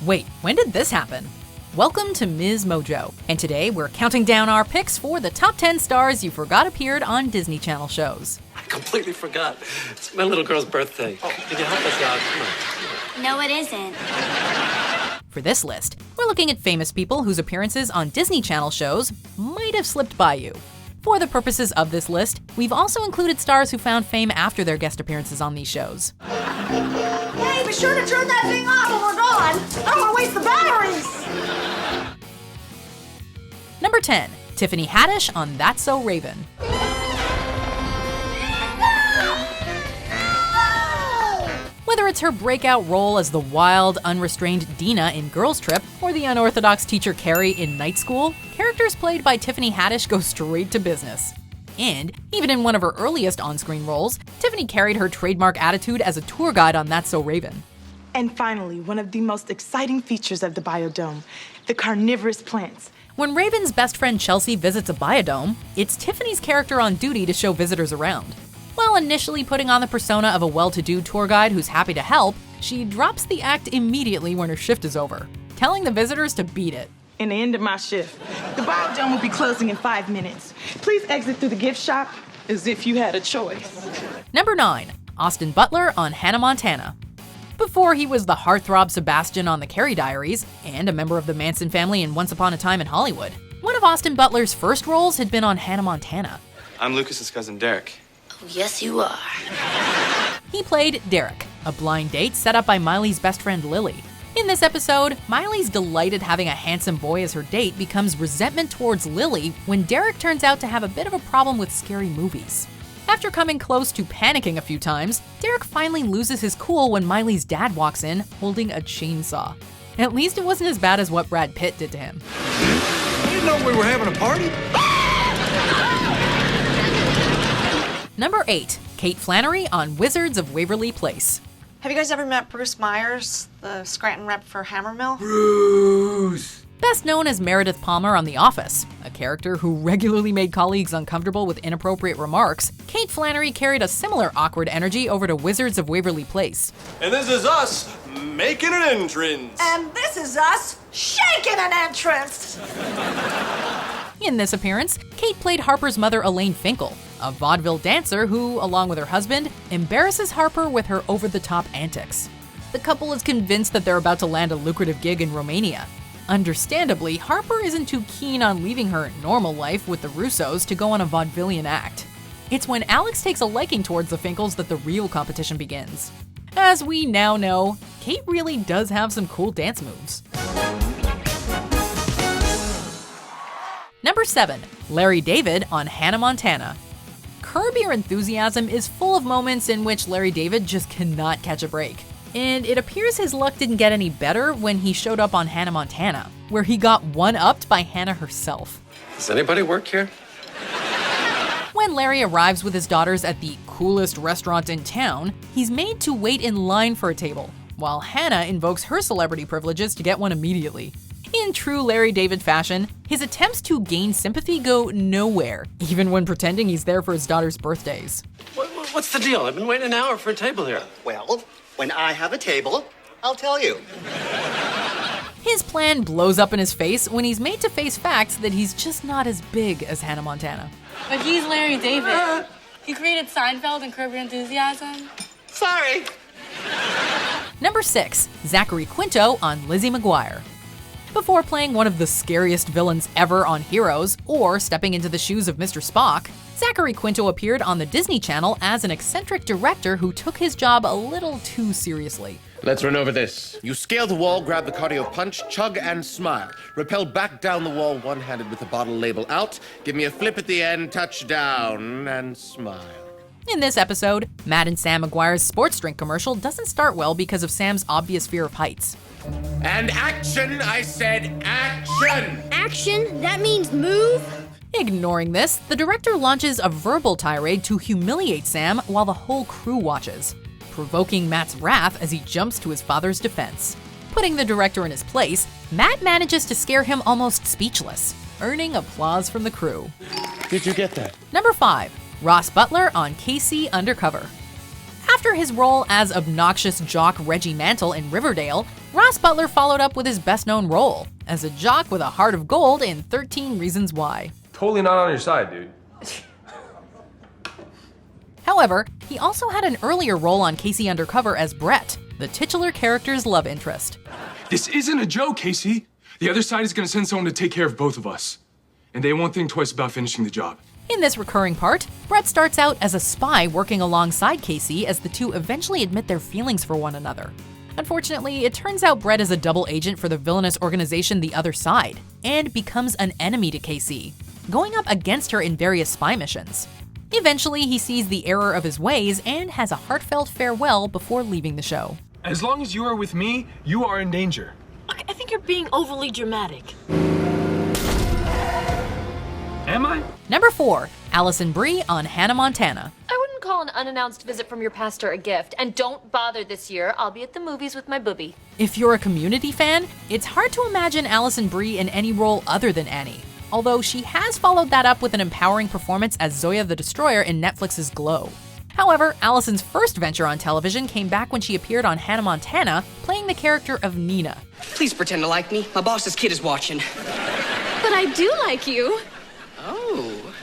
Wait, when did this happen? Welcome to MsMojo, and today we're counting down our picks for the top 10 stars you forgot appeared on Disney Channel shows. I completely forgot. It's my little girl's birthday. Oh, can you help us out? Come on. No, it isn't. For this list, we're looking at famous people whose appearances on Disney Channel shows might have slipped by you. For the purposes of this list, we've also included stars who found fame after their guest appearances on these shows. Hey, be sure to turn that thing off when we're gone. I don't want to waste the batteries. Number 10, Tiffany Haddish on That's So Raven. Whether it's her breakout role as the wild, unrestrained Dina in Girls Trip or the unorthodox teacher Carrie in Night School, characters played by Tiffany Haddish go straight to business. And even in one of her earliest on-screen roles, Tiffany carried her trademark attitude as a tour guide on That's So Raven. And finally, one of the most exciting features of the biodome, the carnivorous plants. When Raven's best friend Chelsea visits a biodome, it's Tiffany's character on duty to show visitors around. While initially putting on the persona of a well-to-do tour guide who's happy to help, she drops the act immediately when her shift is over, telling the visitors to beat it. And the end of my shift. The biodome will be closing in 5 minutes. Please exit through the gift shop as if you had a choice. Number 9, Austin Butler on Hannah Montana. Before he was the heartthrob Sebastian on The Carrie Diaries, and a member of the Manson family in Once Upon a Time in Hollywood, one of Austin Butler's first roles had been on Hannah Montana. I'm Lucas's cousin Derek. Oh, yes, you are. He played Derek, a blind date set up by Miley's best friend Lily. In this episode, Miley's delighted having a handsome boy as her date becomes resentment towards Lily when Derek turns out to have a bit of a problem with scary movies. After coming close to panicking a few times, Derek finally loses his cool when Miley's dad walks in holding a chainsaw. At least it wasn't as bad as what Brad Pitt did to him. I didn't know we were having a party. Number 8, Kate Flannery on Wizards of Waverly Place. Have you guys ever met Bruce Myers, the Scranton rep for Hammermill? Bruce! Best known as Meredith Palmer on The Office, a character who regularly made colleagues uncomfortable with inappropriate remarks, Kate Flannery carried a similar awkward energy over to Wizards of Waverly Place. And this is us making an entrance. And this is us shaking an entrance. In this appearance, Kate played Harper's mother Elaine Finkel, a vaudeville dancer who, along with her husband, embarrasses Harper with her over-the-top antics. The couple is convinced that they're about to land a lucrative gig in Romania. Understandably, Harper isn't too keen on leaving her normal life with the Russos to go on a vaudevillian act. It's when Alex takes a liking towards the Finkels that the real competition begins. As we now know, Kate really does have some cool dance moves. Number 7, Larry David on Hannah Montana. Curb Your Enthusiasm is full of moments in which Larry David just cannot catch a break. And it appears his luck didn't get any better when he showed up on Hannah Montana, where he got one-upped by Hannah herself. Does anybody work here? When Larry arrives with his daughters at the coolest restaurant in town, he's made to wait in line for a table, while Hannah invokes her celebrity privileges to get one immediately. In true Larry David fashion, his attempts to gain sympathy go nowhere, even when pretending he's there for his daughters' birthdays. What's the deal? I've been waiting an hour for a table here. Well, when I have a table, I'll tell you. His plan blows up in his face when he's made to face facts that he's just not as big as Hannah Montana. But he's Larry David. He created Seinfeld and Curb Your Enthusiasm. Sorry. Number 6, Zachary Quinto on Lizzie McGuire. Before playing one of the scariest villains ever on Heroes, or stepping into the shoes of Mr. Spock, Zachary Quinto appeared on the Disney Channel as an eccentric director who took his job a little too seriously. Let's run over this. You scale the wall, grab the cardio punch, chug and smile. Rappel back down the wall one-handed with the bottle label out. Give me a flip at the end, touch down, and smile. In this episode, Matt and Sam McGuire's sports drink commercial doesn't start well because of Sam's obvious fear of heights. And action, I said action! Action? That means move? Ignoring this, the director launches a verbal tirade to humiliate Sam while the whole crew watches, provoking Matt's wrath as he jumps to his father's defense. Putting the director in his place, Matt manages to scare him almost speechless, earning applause from the crew. Did you get that? Number 5, Ross Butler on KC Undercover. After his role as obnoxious jock Reggie Mantle in Riverdale, Ross Butler followed up with his best-known role as a jock with a heart of gold in 13 Reasons Why. Totally not on your side, dude. However, he also had an earlier role on Casey Undercover as Brett, the titular character's love interest. This isn't a joke, Casey. The other side is gonna send someone to take care of both of us. And they won't think twice about finishing the job. In this recurring part, Brett starts out as a spy working alongside Casey as the two eventually admit their feelings for one another. Unfortunately, it turns out Brett is a double agent for the villainous organization The Other Side, and becomes an enemy to Casey, going up against her in various spy missions. Eventually, he sees the error of his ways and has a heartfelt farewell before leaving the show. As long as you are with me, you are in danger. I think you're being overly dramatic. Am I? Number 4, Alison Brie on Hannah Montana. I wouldn't call an unannounced visit from your pastor a gift, and don't bother this year. I'll be at the movies with my booby. If you're a Community fan, it's hard to imagine Alison Brie in any role other than Annie, although she has followed that up with an empowering performance as Zoya the Destroyer in Netflix's Glow. However, Alison's first venture on television came back when she appeared on Hannah Montana, playing the character of Nina. Please pretend to like me. My boss's kid is watching. But I do like you. Oh.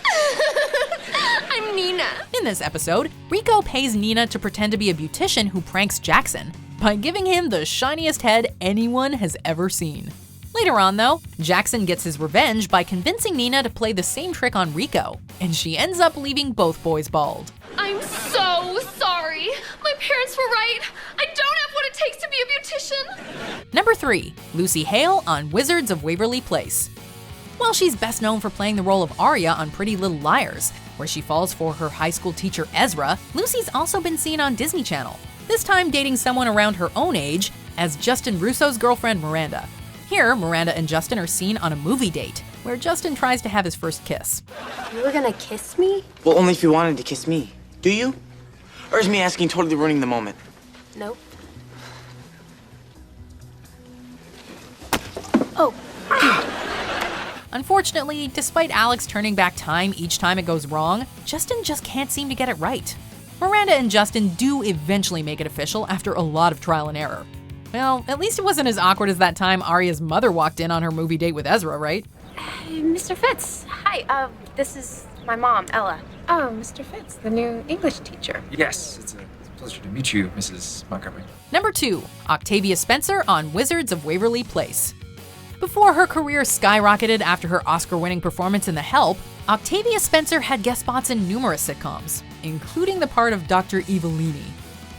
I'm Nina. In this episode, Rico pays Nina to pretend to be a beautician who pranks Jackson by giving him the shiniest head anyone has ever seen. Later on, though, Jackson gets his revenge by convincing Nina to play the same trick on Rico, and she ends up leaving both boys bald. I'm so sorry. My parents were right. I don't have what it takes to be a beautician. Number 3, Lucy Hale on Wizards of Waverly Place. While she's best known for playing the role of Arya on Pretty Little Liars, where she falls for her high school teacher Ezra, Lucy's also been seen on Disney Channel, this time dating someone around her own age as Justin Russo's girlfriend Miranda. Here, Miranda and Justin are seen on a movie date, where Justin tries to have his first kiss. You were gonna kiss me? Well, only if you wanted to kiss me. Do you? Or is me asking totally ruining the moment? Nope. Oh. Unfortunately, despite Alex turning back time each time it goes wrong, Justin just can't seem to get it right. Miranda and Justin do eventually make it official after a lot of trial and error. Well, at least it wasn't as awkward as that time Arya's mother walked in on her movie date with Ezra, right? Mr. Fitz. Hi, this is my mom, Ella. Oh, Mr. Fitz, the new English teacher. Yes, it's a pleasure to meet you, Mrs. Montgomery. Number 2, Octavia Spencer on Wizards of Waverly Place. Before her career skyrocketed after her Oscar-winning performance in The Help, Octavia Spencer had guest spots in numerous sitcoms, including the part of Dr. Evelini.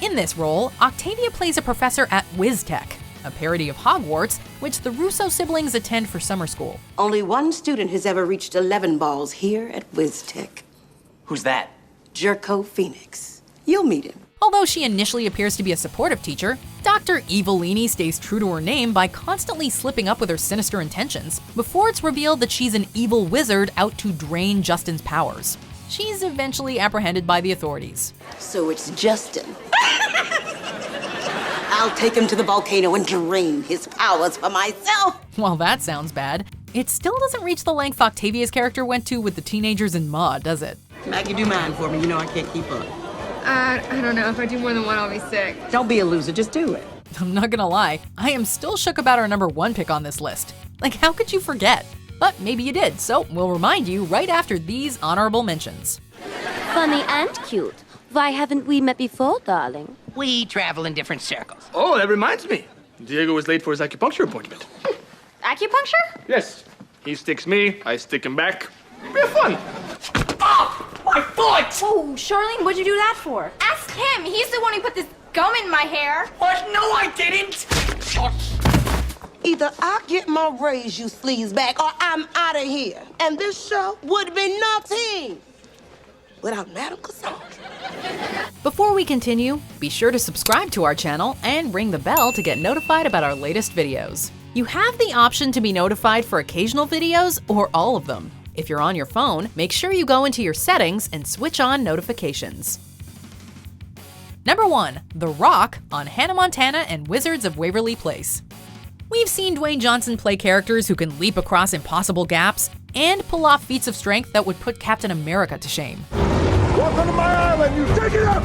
In this role, Octavia plays a professor at WizTech, a parody of Hogwarts, which the Russo siblings attend for summer school. Only one student has ever reached 11 balls here at WizTech. Who's that? Jerko Phoenix. You'll meet him. Although she initially appears to be a supportive teacher, Dr. Evelini stays true to her name by constantly slipping up with her sinister intentions, before it's revealed that she's an evil wizard out to drain Justin's powers. She's eventually apprehended by the authorities. So it's Justin. I'll take him to the volcano and drain his powers for myself. While that sounds bad, it still doesn't reach the length Octavia's character went to with the teenagers in Maude, does it? Maggie, do mine for me. You know I can't keep up. I don't know. If I do more than one, I'll be sick. Don't be a loser. Just do it. I'm not gonna lie, I am still shook about our number 1 pick on this list. Like, how could you forget? But maybe you did, so we'll remind you right after these honorable mentions. Funny and cute. Why haven't we met before, darling? We travel in different circles. Oh, that reminds me. Diego was late for his acupuncture appointment. Acupuncture? Yes. He sticks me, I stick him back. It'll be fun. Oh, my foot! Whoa, Charlene, what'd you do that for? Ask him. He's the one who put this gum in my hair. What? No, I didn't. Either I get my raise, you sleaze back, or I'm out of here. And this show would be nothing without Madam Cassandra. Before we continue, be sure to subscribe to our channel and ring the bell to get notified about our latest videos. You have the option to be notified for occasional videos or all of them. If you're on your phone, make sure you go into your settings and switch on notifications. Number 1, The Rock on Hannah Montana and Wizards of Waverly Place. We've seen Dwayne Johnson play characters who can leap across impossible gaps and pull off feats of strength that would put Captain America to shame. Welcome to my island, you take it up!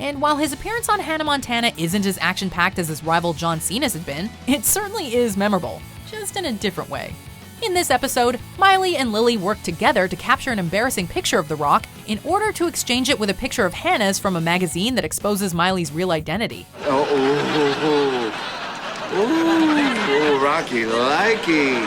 And while his appearance on Hannah Montana isn't as action-packed as his rival John Cena's had been, it certainly is memorable, just in a different way. In this episode, Miley and Lily work together to capture an embarrassing picture of The Rock in order to exchange it with a picture of Hannah's from a magazine that exposes Miley's real identity. Rocky likey.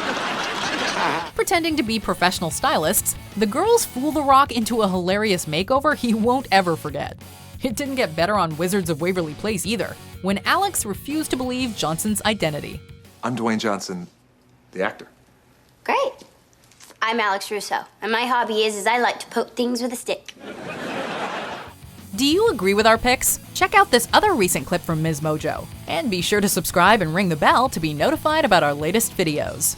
Pretending to be professional stylists, the girls fool The Rock into a hilarious makeover he won't ever forget. It didn't get better on Wizards of Waverly Place either, when Alex refused to believe Johnson's identity. I'm Dwayne Johnson, the actor. Great. I'm Alex Russo, and my hobby is I like to poke things with a stick. Do you agree with our picks? Check out this other recent clip from MsMojo, and be sure to subscribe and ring the bell to be notified about our latest videos.